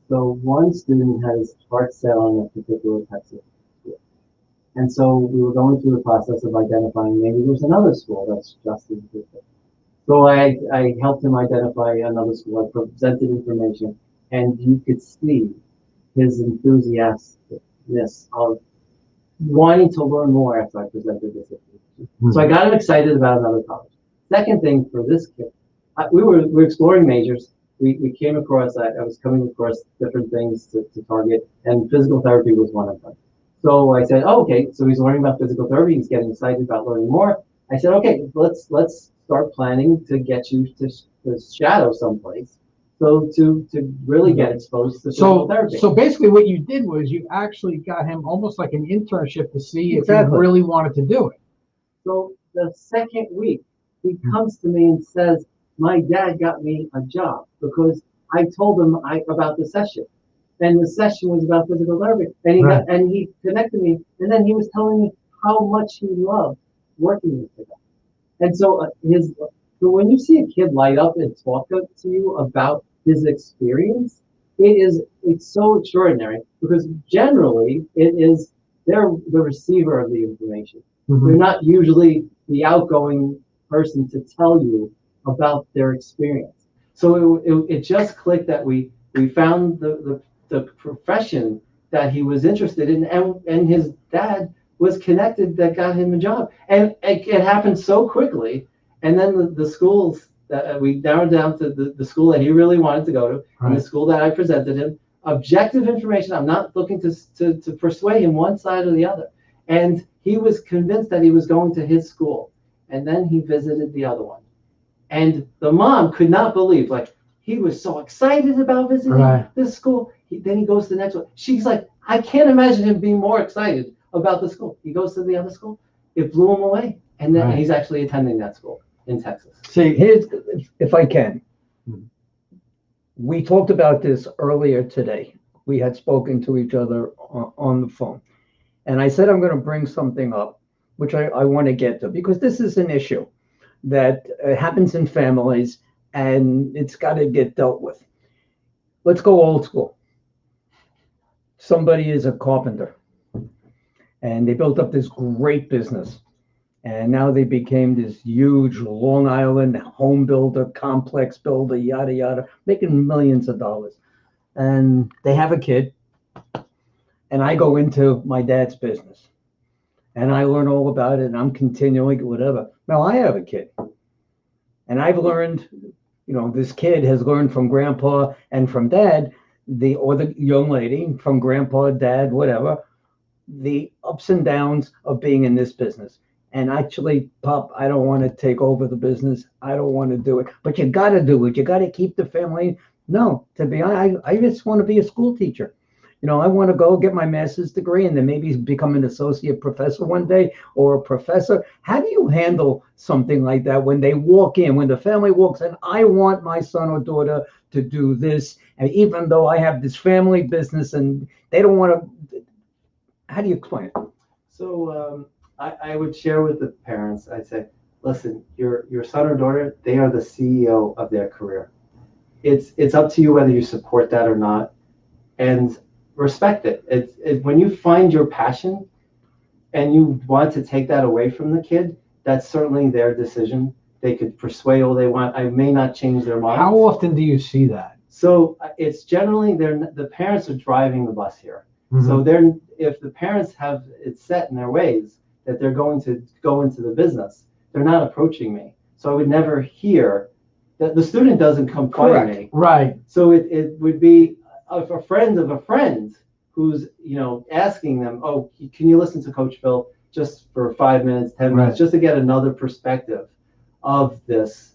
So one student had his heart set on a particular type of school. And so we were going through the process of identifying maybe there's another school that's just as good. So I helped him identify another school. I presented information, and you could see his enthusiasticness of wanting to learn more after I presented this information. So I got him excited about another college. Second thing for this kid, we were exploring majors. We came across, I was coming across different things to target, and physical therapy was one of them. So I said, oh, okay, so he's learning about physical therapy. He's getting excited about learning more. I said, okay, let's start planning to get you to shadow someplace. So to really get exposed to physical therapy. So basically what you did was you actually got him almost like an internship to see if he really wanted to do it. So the second week, he comes to me and says, my dad got me a job because I told him about the session. And the session was about physical therapy. And he connected me. And then he was telling me how much he loved working with them. And so so when you see a kid light up and talk to you about his experience, it's so extraordinary because generally they're the receiver of the information. They're not usually the outgoing person to tell you about their experience. So it just clicked that we found the profession that he was interested in, and his dad was connected that got him a job. And it happened so quickly. And then the schools that we narrowed down to the school that he really wanted to go to, and the school that I presented him, objective information. I'm not looking to persuade him one side or the other. And he was convinced that he was going to his school. And then he visited the other one. And the mom could not believe, like, he was so excited about visiting this school. Then he goes to the next one. She's like, I can't imagine him being more excited about the school. He goes to the other school. It blew him away. And then he's actually attending that school in Texas. See, if I can, we talked about this earlier today. We had spoken to each other on the phone. And I said, I'm going to bring something up, which I want to get to, because this is an issue that happens in families, and it's got to get dealt with. Let's go old school. Somebody is a carpenter, and they built up this great business. And now they became this huge Long Island home builder, complex builder, yada, yada, making millions of dollars. And they have a kid. And I go into my dad's business. And I learn all about it, and I'm continuing whatever. Now I have a kid. And I've learned, this kid has learned from grandpa and from dad, or the young lady from grandpa, dad, whatever, the ups and downs of being in this business. And actually, Pop, I don't want to take over the business. I don't want to do it. But you got to do it. You got to keep the family. No, to be honest, I just want to be a school teacher. I want to go get my master's degree and then maybe become an associate professor one day or a professor. How do you handle something like that when they walk in, when the family walks in, I want my son or daughter to do this. And even though I have this family business and they don't want to, how do you explain it? So I would share with the parents, I'd say, listen, your son or daughter, they are the CEO of their career. It's up to you whether you support that or not. And respect it. It's when you find your passion and you want to take that away from the kid, that's certainly their decision. They could persuade all they want. I may not change their mind. How often do you see that? So it's generally the parents are driving the bus here. So if the parents have it set in their ways that they're going to go into the business, they're not approaching me. So I would never hear that the student doesn't come find me. Right. So it would be a friend of a friend who's asking them, oh, can you listen to Coach Phil just for 5 minutes, 10 minutes, just to get another perspective of this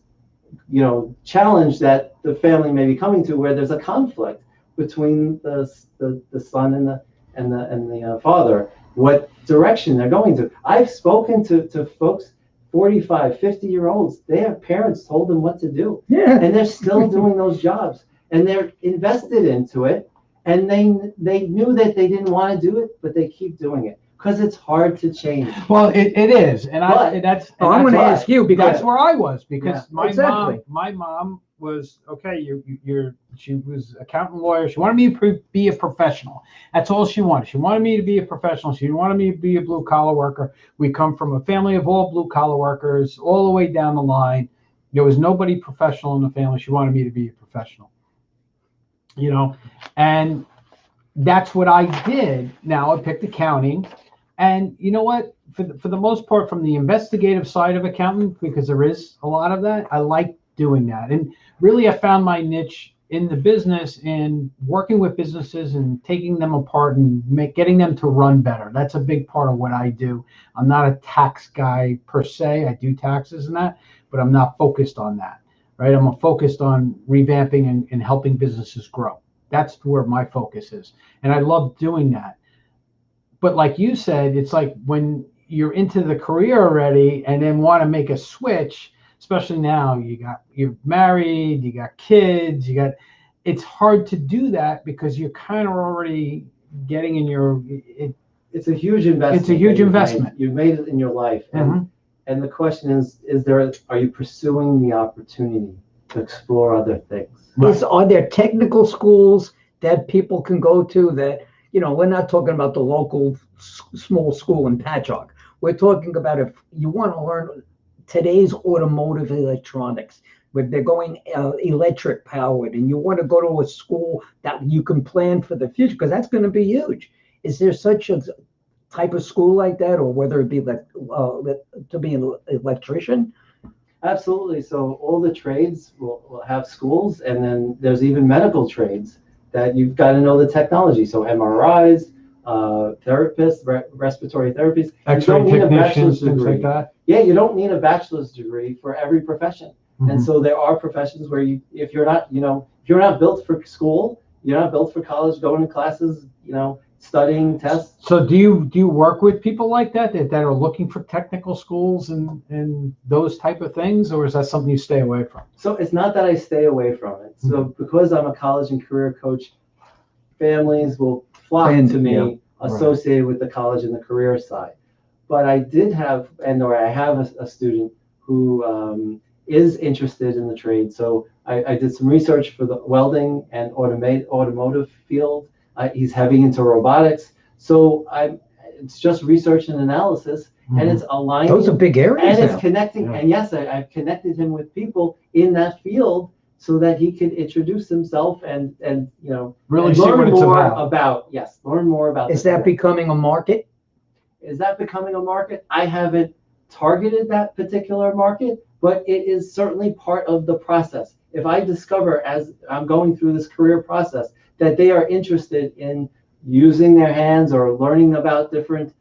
challenge that the family may be coming to, where there's a conflict between the son and the father, what direction they're going to. I've spoken to folks, 45, 50-year-olds, their parents told them what to do. Yeah. And they're still doing those jobs. And they're invested into it, and they knew that they didn't want to do it, but they keep doing it because it's hard to change. Well, it is, and I'm going to ask you because that's where I was. Because my mom was, okay, she was accountant lawyer. She wanted me to be a professional. That's all she wanted. She wanted me to be a professional. She wanted me to be a blue collar worker. We come from a family of all blue collar workers all the way down the line. There was nobody professional in the family. She wanted me to be a professional, and that's what I did. Now I picked accounting, and you know what? For the most part, from the investigative side of accounting, because there is a lot of that, I like doing that. And really, I found my niche in the business in working with businesses and taking them apart and getting them to run better. That's a big part of what I do. I'm not a tax guy per se. I do taxes and that, but I'm not focused on that, right? I'm focused on revamping and helping businesses grow. That's where my focus is. And I love doing that. But like you said, it's like when you're into the career already and then want to make a switch, especially now you're married, you got kids, it's hard to do that because you're kind of already getting in it's a huge investment. It's a huge investment. You've made it in your life. And the question is are you pursuing the opportunity to explore other things? Are there technical schools that people can go to that, we're not talking about the local small school in Patchogue. We're talking about if you want to learn today's automotive electronics, where they're going electric powered, and you want to go to a school that you can plan for the future, because that's going to be huge. Is there such a type of school like that, or whether it be to be an electrician? Absolutely. So all the trades will have schools, and then there's even medical trades that you've got to know the technology. So MRIs, therapists, respiratory therapies. X-ray technicians, things like that. Yeah, you don't need a bachelor's degree for every profession. And so there are professions where if you're not built for school, you're not built for college, going to classes, studying tests. So do you work with people like that are looking for technical schools and those type of things, or is that something you stay away from? So it's not that I stay away from it. So because I'm a college and career coach, families will flock to me associated with the college and the career side. But I did have, I have a student who is interested in the trade. So I did some research for the welding and automotive field. He's heavy into robotics. So it's just research and analysis, and it's aligned. Those are big areas. And it's connecting. Yeah. And yes, I've connected him with people in that field so that he could introduce himself and really see what it's about. Yes, learn more about. Is that becoming a market? Is that becoming a market? I haven't targeted that particular market, but it is certainly part of the process. If I discover as I'm going through this career process that they are interested in using their hands or learning about different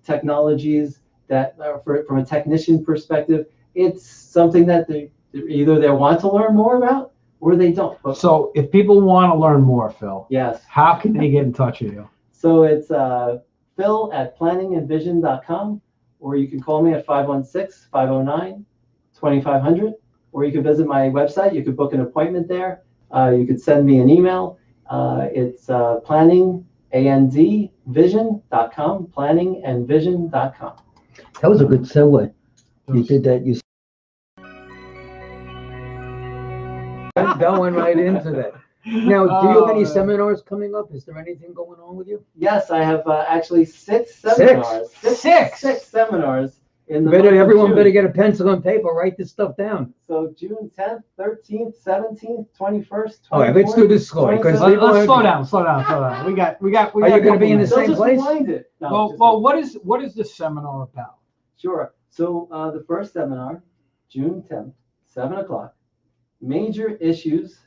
technologies that from a technician perspective, it's something that they want to learn more about or they don't. But, so if people want to learn more, Phil, yes, how can they get in touch with you? So it's phil@planningandvision.com, or you can call me at 516-509-2500, or you can visit my website. You could book an appointment there. You could send me an email. It's planningandvision.com, planningandvision.com. That was a good segue. You did that. You going right into that. Now, do you have any seminars coming up? Is there anything going on with you? Yes, I have actually 6 seminars. Six seminars. Everyone better get a pencil and paper. Write this stuff down. So June 10th, 13th, 17th, 21st. All right, let's do this slow. Let's slow down. We got. Are you going to be in the same place? What is this seminar about? Sure. So the first seminar, June 10th, 7:00, major issues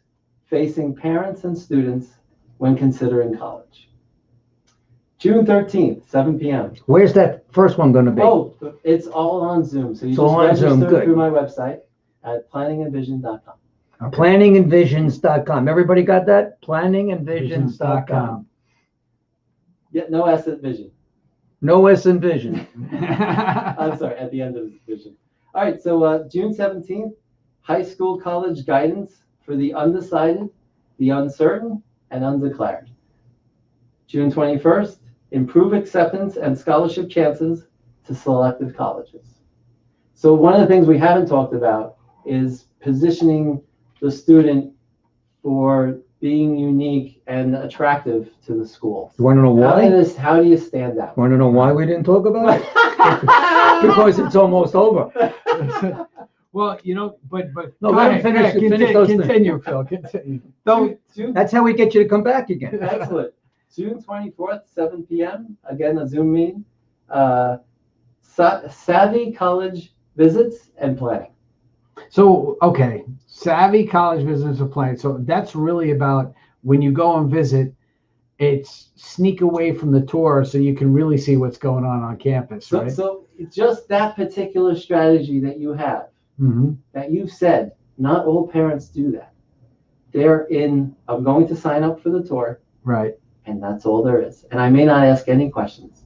facing parents and students when considering college. June 13th, 7 p.m. Where's that first one going to be? Oh, it's all on Zoom. So you just register through my website at planningandvision.com. Okay. Planningandvisions.com. Everybody got that? Planningandvisions.com. Yeah, no S at vision. No S in vision. I'm sorry, at the end of vision. All right, so June 17th, high school college guidance for the undecided, the uncertain, and undeclared. June 21st, improve acceptance and scholarship chances to selected colleges. So one of the things we haven't talked about is positioning the student for being unique and attractive to the school? You want to know why? How do you stand out? Want to know why we didn't talk about it? Because it's almost over. Well, you know, but No, go let him ahead, finish- go ahead, finish those things. continue, Phil, continue. Don't. That's how we get you to come back again. Excellent. June 24th, 7 p.m. Again, a Zoom meeting. Savvy college visits and planning. So, okay, savvy college visits are planned. So that's really about when you go and visit, it's sneak away from the tour so you can really see what's going on campus, right? So just that particular strategy that you have, that you've said, not all parents do that. I'm going to sign up for the tour. Right. And that's all there is. And I may not ask any questions.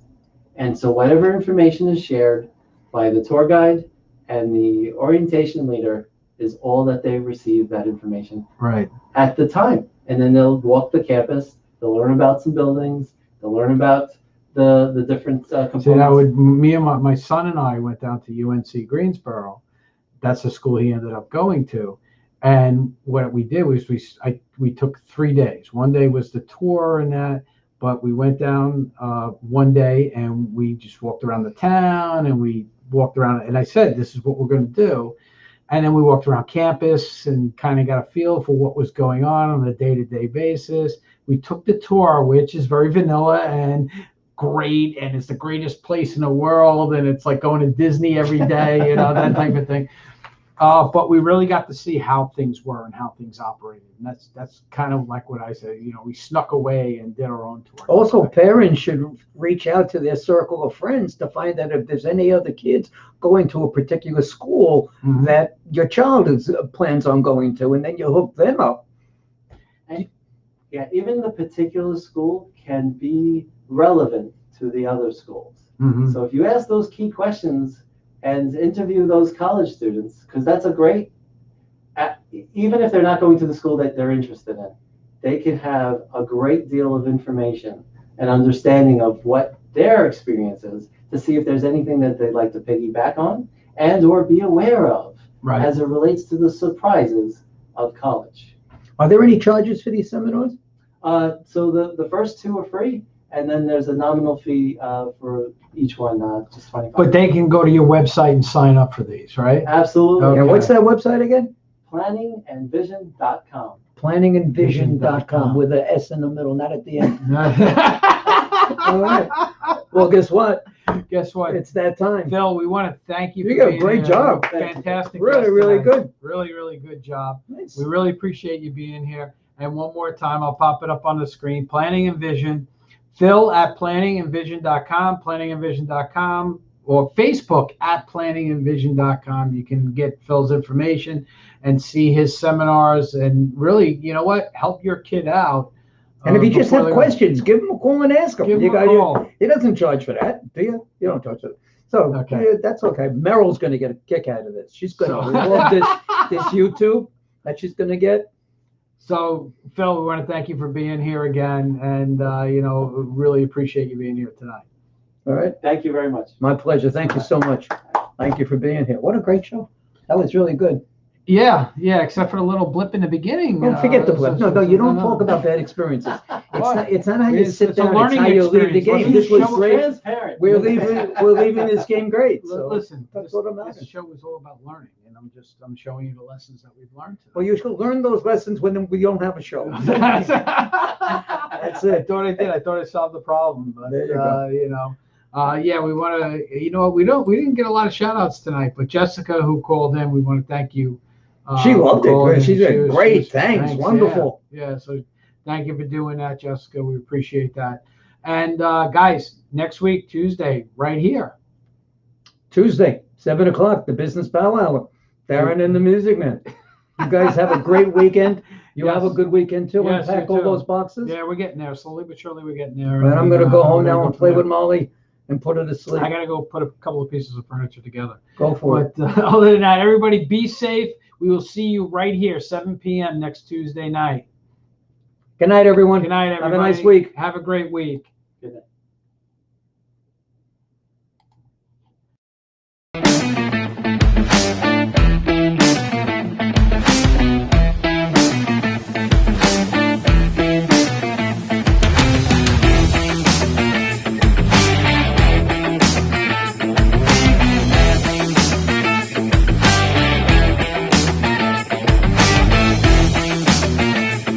And so whatever information is shared by the tour guide and the orientation leader is all that they receive that information Right. at the time. And then they'll walk the campus, they'll learn about some buildings, they'll learn about the different components. See, that would, me and my son and I went down to UNC Greensboro. That's the school he ended up going to. And what we did was we took 3 days. One day was the tour and that, but we went down one day and we just walked around the town and we walked around. And I said, this is what we're going to do. And then we walked around campus and kind of got a feel for what was going on a day-to-day basis. We took the tour, which is very vanilla and great, and it's the greatest place in the world, and it's like going to Disney every day, you know, that type of thing. But we really got to see how things were and how things operated. And that's kind of like what I said, you know, we snuck away and did our own tour. Also, parents should reach out to their circle of friends to find out if there's any other kids going to a particular school that your child plans on going to, and then you hook them up. And, yeah, even the particular school can be relevant to the other schools. So if you ask those key questions and interview those college students, because that's a great, even if they're not going to the school that they're interested in, they can have a great deal of information and understanding of what their experience is to see if there's anything that they'd like to piggyback on and or be aware of as it relates to the surprises of college. Are there any charges for these seminars? So the first 2 are free, and then there's a nominal fee for each one, just $25. But they can go to your website and sign up for these, right? Absolutely. Okay. And what's that website again? Planningandvision.com. Planningandvision.com with an S in the middle, not at the end. All right. Well, guess what? Guess what? It's that time. Phil, we want to thank you. You for got a being great here. job. Fantastic. Really, guest really tonight. good. Really, really good job. Nice. We really appreciate you being here. And one more time, I'll pop it up on the screen. Planning and Vision. Phil at planningandvision.com, planningandvision.com, or Facebook at planningandvision.com. You can get Phil's information and see his seminars and really, you know what, help your kid out. And if you just before have they- questions, give him a call and ask him. Give You him a got- call. He doesn't charge for that, do you? You don't charge for that. So Okay. yeah, that's okay. Meryl's going to get a kick out of this. She's going to So- love this YouTube that she's going to get. So, Phil, we want to thank you for being here again, and you know, really appreciate you being here tonight. All right. Thank you very much. My pleasure. Thank you so much. Thank you for being here. What a great show. That was really good. Yeah, except for the little blip in the beginning. Don't forget the blip. No, you don't talk about bad experiences. It's not how you It's- sit it's a down. It's learning how you leave the experience. game. This was Show great. Transparent. We're leaving this game great. So Listen, that's what I'm this asking. show is all about learning, and I'm showing you the lessons that we've learned today. Well, you should learn those lessons when we don't have a show. That's it. I thought I did. I thought I solved the problem, but There you go. you know, yeah, we want to. You know, we didn't get a lot of shout outs tonight, but Jessica, who called in, we want to thank you. She loved for calling it. in. She said, was- great, thanks, yeah. wonderful. Yeah, so thank you for doing that, Jessica. We appreciate that. And guys, next week, Tuesday, right here. Tuesday, 7 o'clock, the business powwow. Darren and the Music Man. You guys have a great weekend. You Yes. have a good weekend too. Yes, Unpack you all too. those boxes. Yeah, we're getting there. Slowly but surely, we're getting there. And I'm going to go home now and play with with Molly and put her to sleep. I got to go put a couple of pieces of furniture together. Go for it. But other than that, everybody be safe. We will see you right here, 7 p.m. next Tuesday night. Good night, everyone. Good night, everybody. Have a nice week. Have a great week.